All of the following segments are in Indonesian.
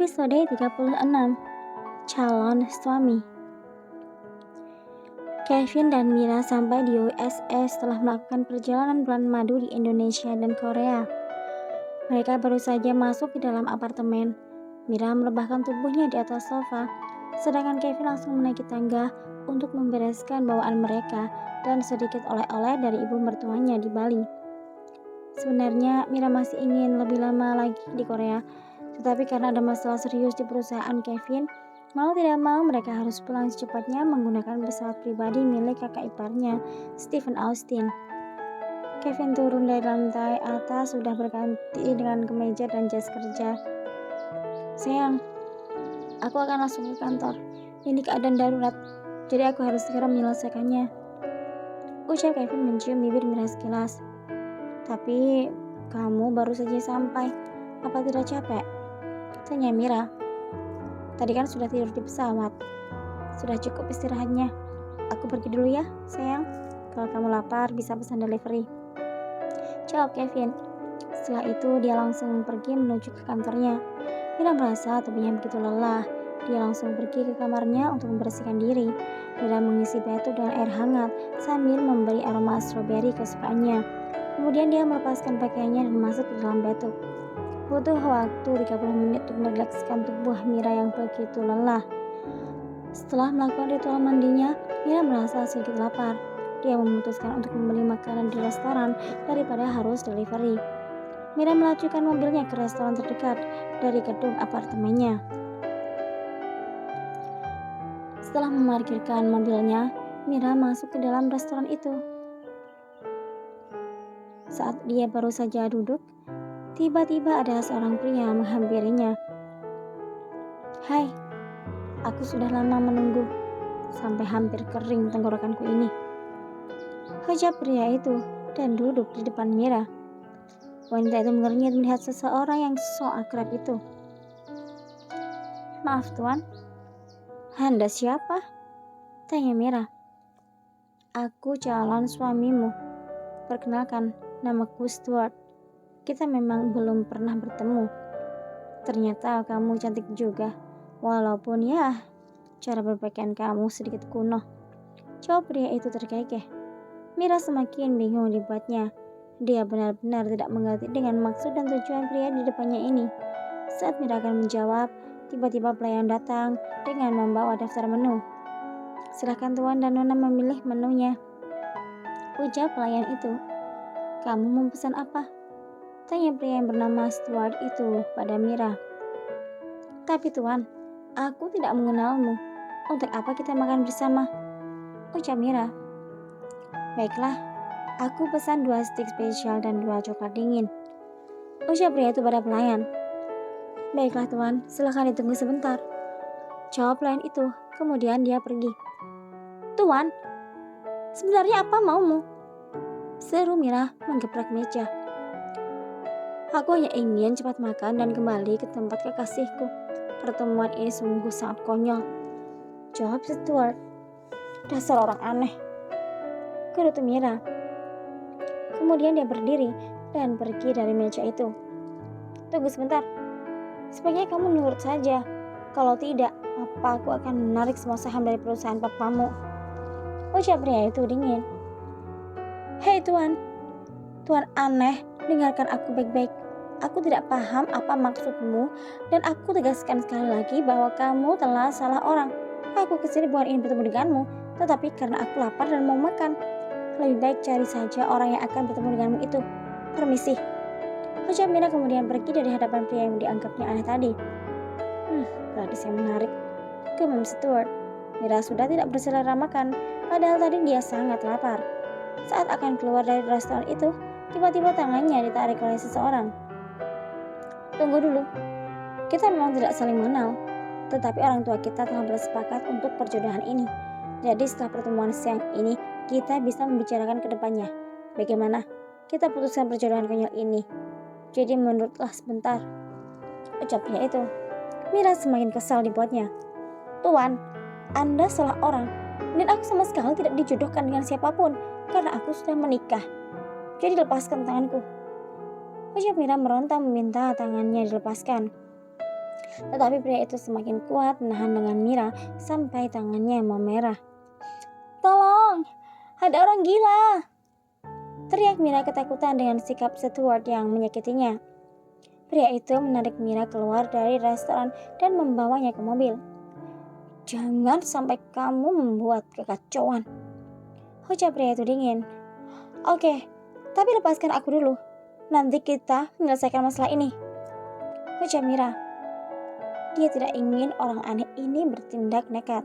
Episode 36, Calon Suami. Kevin dan Mira sampai di USA setelah melakukan perjalanan bulan madu di Indonesia dan Korea. Mereka baru saja masuk ke dalam apartemen. Mira merebahkan tubuhnya di atas sofa, sedangkan Kevin langsung menaiki tangga untuk membereskan bawaan mereka dan sedikit oleh-oleh dari ibu mertuanya di Bali. Sebenarnya Mira masih ingin lebih lama lagi di Korea, tetapi karena ada masalah serius di perusahaan Kevin, mau tidak mau mereka harus pulang secepatnya menggunakan pesawat pribadi milik kakak iparnya, Stephen Austin. Kevin turun dari lantai atas sudah berganti dengan kemeja dan jas kerja. Sayang, aku akan langsung ke kantor. Ini keadaan darurat, jadi aku harus segera menyelesaikannya. Ucap Kevin mencium bibir Mira sekilas. Tapi kamu baru saja sampai, apa tidak capek? Tanya Mira. Tadi kan sudah tidur di pesawat. Sudah cukup istirahatnya. Aku pergi dulu ya, sayang. Kalau kamu lapar, bisa pesan delivery. Jawab Kevin. Setelah itu, dia langsung pergi menuju ke kantornya. Mira merasa tubuhnya begitu lelah. Dia langsung pergi ke kamarnya untuk membersihkan diri. Mira mengisi batuk dengan air hangat sambil memberi aroma stroberi kesukaannya. Kemudian dia melepaskan pakaiannya dan masuk ke dalam batuk. Butuh waktu 30 menit untuk merilekskan tubuh Mira yang begitu lelah. Setelah melakukan ritual mandinya, Mira merasa sedikit lapar. Dia memutuskan untuk membeli makanan di restoran daripada harus delivery. Mira melajukan mobilnya ke restoran terdekat dari gedung apartemennya. Setelah memarkirkan mobilnya, Mira masuk ke dalam restoran itu. Saat dia baru saja duduk, tiba-tiba ada seorang pria menghampirinya. Hai, aku sudah lama menunggu, sampai hampir kering tenggorokanku ini. Ucap pria itu dan duduk di depan Mira. Wanita itu mengernyit melihat seseorang yang sok akrab itu. Maaf tuan, Anda siapa? Tanya Mira. Aku calon suamimu. Perkenalkan, namaku Stuart. Kita memang belum pernah bertemu. Ternyata kamu cantik juga, walaupun ya, cara berpakaian kamu sedikit kuno. Jawab pria itu terkekeh. Mira semakin bingung dibuatnya. Dia benar-benar tidak mengerti dengan maksud dan tujuan pria di depannya ini. Saat Mira akan menjawab, tiba-tiba pelayan datang dengan membawa daftar menu. Silakan tuan dan nona memilih menunya. Ujar pelayan itu. Kamu mau pesan apa? Tanya pria yang bernama Stuart itu pada Mira. Tapi tuan, aku tidak mengenalmu. Untuk apa kita makan bersama? Ucap Mira. Baiklah, aku pesan 2 stik spesial dan 2 coklat dingin. Ucap pria itu pada pelayan. Baiklah tuan, silakan ditunggu sebentar. Jawab pelayan itu, kemudian dia pergi. Tuan, sebenarnya apa maumu? Seru Mira menggeprek meja. Aku hanya ingin cepat makan dan kembali ke tempat kekasihku. Pertemuan ini sungguh sangat konyol. Jawab Stuart. Dasar orang aneh. Gerutu Mira. Kemudian dia berdiri dan pergi dari meja itu. Tunggu sebentar. Sebaiknya kamu nurut saja. Kalau tidak, apa aku akan menarik semua saham dari perusahaan papamu. Ucap pria itu dingin. Hei tuan. Tuan aneh, dengarkan aku baik-baik. Aku tidak paham apa maksudmu dan aku tegaskan sekali lagi bahwa kamu telah salah orang. Aku kesini bukan ingin bertemu denganmu, tetapi karena aku lapar dan mau makan. Lebih baik cari saja orang yang akan bertemu denganmu itu. Permisi. Ucap Mira kemudian pergi dari hadapan pria yang dianggapnya aneh tadi. Gadis yang menarik. Gumam Stuart. Mira sudah tidak berselera makan, padahal tadi dia sangat lapar. Saat akan keluar dari restoran itu, tiba-tiba tangannya ditarik oleh seseorang. Tunggu dulu. Kita memang tidak saling mengenal, tetapi orang tua kita telah bersepakat untuk perjodohan ini. Jadi setelah pertemuan siang ini, kita bisa membicarakan ke depannya. Bagaimana? Kita putuskan perjodohan konyol ini. Jadi menurutlah sebentar. Ucap pria itu. Mira semakin kesal dibuatnya. Tuan, Anda salah orang. Dan aku sama sekali tidak dijodohkan dengan siapapun, karena aku sudah menikah. Jadi lepaskan tanganku. Ucap Mira meronta meminta tangannya dilepaskan. Tetapi pria itu semakin kuat menahan lengan Mira sampai tangannya memerah. "Tolong, ada orang gila!" teriak Mira ketakutan dengan sikap Stuart yang menyakitinya. Pria itu menarik Mira keluar dari restoran dan membawanya ke mobil. "Jangan sampai kamu membuat kekacauan," ucap pria itu dingin. "Oke, tapi lepaskan aku dulu. Nanti kita menyelesaikan masalah ini," ucap Mira. Dia tidak ingin orang aneh ini bertindak nekat.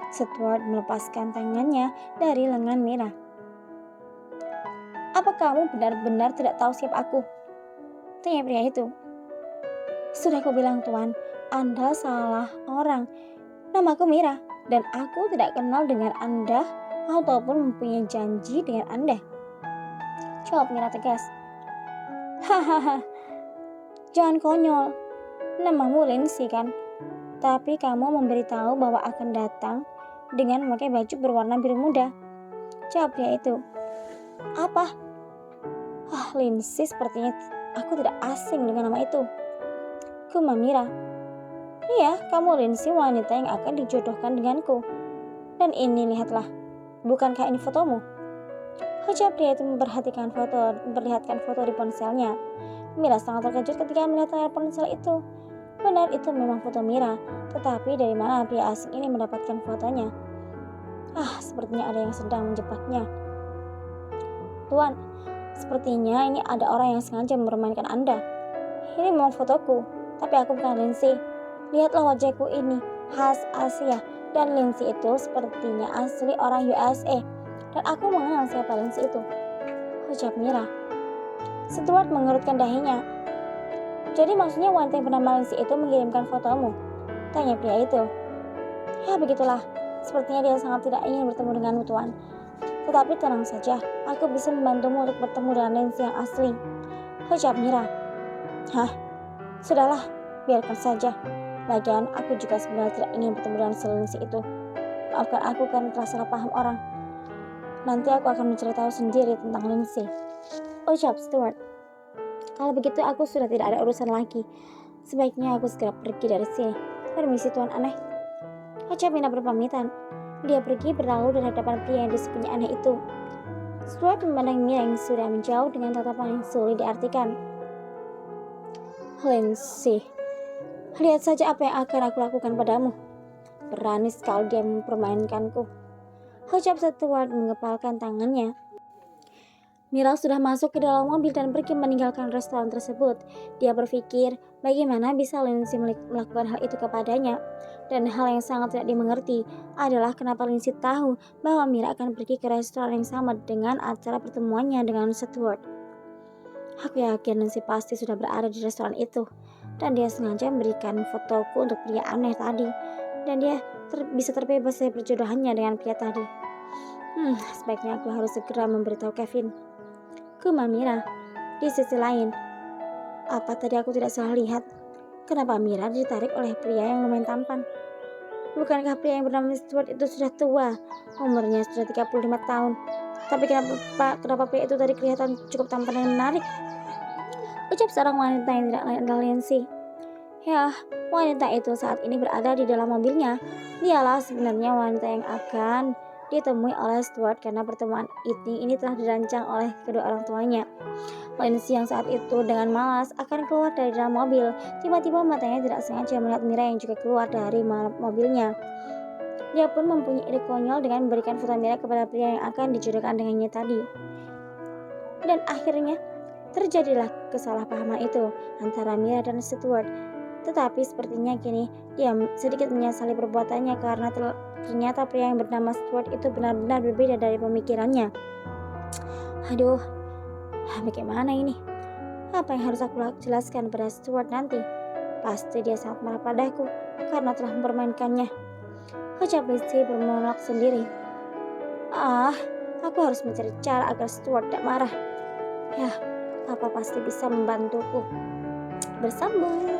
Stuart melepaskan tangannya dari lengan Mira. "Apa kamu benar-benar tidak tahu siapa aku?" tanya pria itu. "Sudah aku bilang, Tuan, Anda salah orang. Namaku Mira, dan aku tidak kenal dengan Anda ataupun mempunyai janji dengan Anda," jawab Mira tegas. "Hahaha, jangan konyol. Namamu Lindsay kan? Tapi kamu memberitahu bahwa akan datang dengan memakai baju berwarna biru muda," jawab pria itu. "Apa? Lindsay, sepertinya aku tidak asing dengan nama itu," gumam Mira. "Iya, kamu Lindsay, wanita yang akan dijodohkan denganku. Dan ini, lihatlah. Bukankah ini fotomu?" ucap pria itu memperlihatkan foto di ponselnya. Mira sangat terkejut ketika melihat layar ponsel itu. Benar, itu memang foto Mira. Tetapi dari mana pria asing ini mendapatkan fotonya? Sepertinya ada yang sedang menjebaknya. "Tuan, sepertinya ini ada orang yang sengaja mempermainkan Anda. Ini memang fotoku, tapi aku bukan Lindsay. Lihatlah wajahku ini, khas Asia. Dan Lindsay itu sepertinya asli orang USA. Dan aku mengenal siapa Lindsay itu," ucap Mira. Stuart mengerutkan dahinya. "Jadi maksudnya wanita yang bernama Lindsay itu mengirimkan fotomu?" tanya pria itu. "Ya, begitulah. Sepertinya dia sangat tidak ingin bertemu denganmu, Tuan. Tetapi tenang saja, aku bisa membantumu untuk bertemu dengan Lindsay yang asli," ucap Mira. Sudahlah, biarkan saja. Lagian aku juga sebenarnya tidak ingin bertemu dengan Lindsay itu. Maafkan aku karena telah salah paham orang. Nanti aku akan mencari tahu sendiri tentang Lindsay," ucap Stuart. "Kalau begitu aku sudah tidak ada urusan lagi. Sebaiknya aku segera pergi dari sini. Permisi, Tuan Aneh," ucap Mira berpamitan. Dia pergi berlalu dari hadapan pria yang disebutnya aneh itu. Stuart memandang Mira yang sudah menjauh dengan tatapan yang sulit diartikan. "Lindsay, lihat saja apa yang akan aku lakukan padamu. Berani sekali dia mempermainkanku," ucap Stuart mengepalkan tangannya. Mira sudah masuk ke dalam mobil dan pergi meninggalkan restoran tersebut. Dia berpikir bagaimana bisa Lindsay melakukan hal itu kepadanya. Dan hal yang sangat tidak dimengerti adalah kenapa Lindsay tahu bahwa Mira akan pergi ke restoran yang sama dengan acara pertemuannya dengan Stuart. "Aku yakin Lindsay pasti sudah berada di restoran itu. Dan dia sengaja memberikan fotoku untuk pria aneh tadi. Dan dia bisa terbebas dari perjodohannya dengan pria tadi. Sebaiknya aku harus segera memberitahu Kevin," gumam Mira. Di sisi lain, apa tadi aku tidak salah lihat? Kenapa Mira ditarik oleh pria yang lumayan tampan? Bukankah pria yang bernama Stuart itu sudah tua? Umurnya sudah 35 tahun. Tapi kenapa pria itu tadi kelihatan cukup tampan dan menarik? Ucap seorang wanita yang tidak lain adalah Lindsay. Ya, wanita itu saat ini berada di dalam mobilnya. Dialah sebenarnya wanita yang akan ditemui oleh Stuart karena pertemuan ini telah dirancang oleh kedua orang tuanya. Lindsay yang saat itu dengan malas akan keluar dari dalam mobil. Tiba-tiba matanya tidak sengaja melihat Mira yang juga keluar dari mobilnya. Dia pun mempunyai ide konyol dengan memberikan foto Mira kepada pria yang akan dijodohkan dengannya tadi. Dan akhirnya terjadilah kesalahpahaman itu antara Mira dan Stuart. Tetapi sepertinya kini dia sedikit menyesali perbuatannya karena ternyata pria yang bernama Stuart itu benar-benar berbeda dari pemikirannya. Aduh, bagaimana ini? Apa yang harus aku jelaskan pada Stuart nanti? Pasti dia sangat marah padaku karena telah mempermainkannya, ucap Lindsay bermonolog sendiri. Aku harus mencari cara agar Stuart tidak marah. Ya, Papa pasti bisa membantuku. Bersambung.